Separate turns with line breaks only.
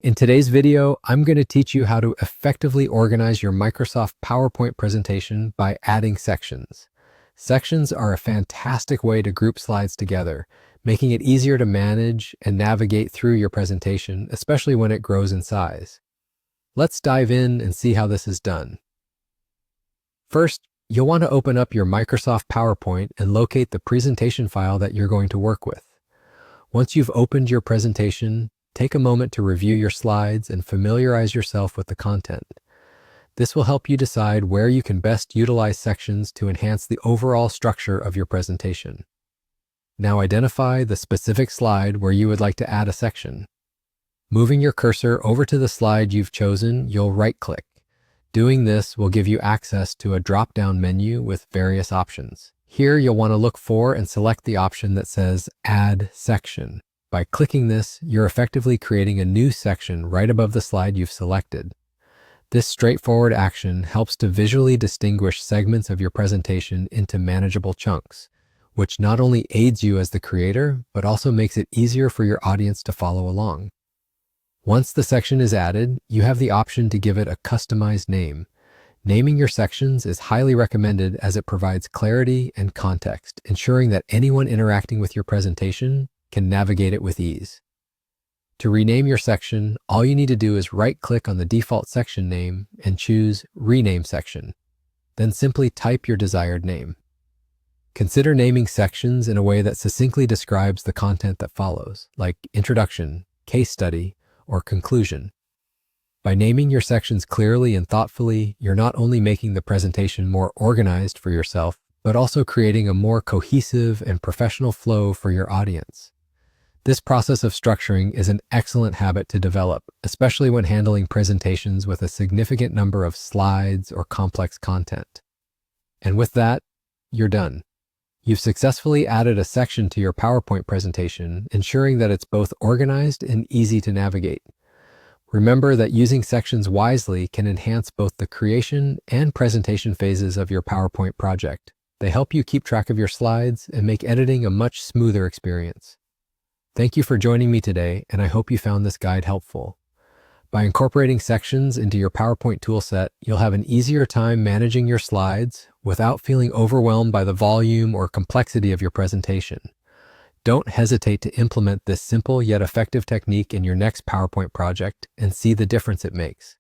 In today's video, I'm going to teach you how to effectively organize your Microsoft PowerPoint presentation by adding sections. Sections are a fantastic way to group slides together, making it easier to manage and navigate through your presentation, especially when it grows in size. Let's dive in and see how this is done. First, you'll want to open up your Microsoft PowerPoint and locate the presentation file that you're going to work with. Once you've opened your presentation, take a moment to review your slides and familiarize yourself with the content. This will help you decide where you can best utilize sections to enhance the overall structure of your presentation. Now identify the specific slide where you would like to add a section. Moving your cursor over to the slide you've chosen, you'll right-click. Doing this will give you access to a drop-down menu with various options. Here you'll want to look for and select the option that says Add Section. By clicking this, you're effectively creating a new section right above the slide you've selected. This straightforward action helps to visually distinguish segments of your presentation into manageable chunks, which not only aids you as the creator, but also makes it easier for your audience to follow along. Once the section is added, you have the option to give it a customized name. Naming your sections is highly recommended as it provides clarity and context, ensuring that anyone interacting with your presentation can navigate it with ease. To rename your section, all you need to do is right-click on the default section name and choose Rename Section. Then simply type your desired name. Consider naming sections in a way that succinctly describes the content that follows, like Introduction, Case Study, or Conclusion. By naming your sections clearly and thoughtfully, you're not only making the presentation more organized for yourself, but also creating a more cohesive and professional flow for your audience. This process of structuring is an excellent habit to develop, especially when handling presentations with a significant number of slides or complex content. And with that, you're done. You've successfully added a section to your PowerPoint presentation, ensuring that it's both organized and easy to navigate. Remember that using sections wisely can enhance both the creation and presentation phases of your PowerPoint project. They help you keep track of your slides and make editing a much smoother experience. Thank you for joining me today, and I hope you found this guide helpful. By incorporating sections into your PowerPoint toolset, you'll have an easier time managing your slides without feeling overwhelmed by the volume or complexity of your presentation. Don't hesitate to implement this simple yet effective technique in your next PowerPoint project and see the difference it makes.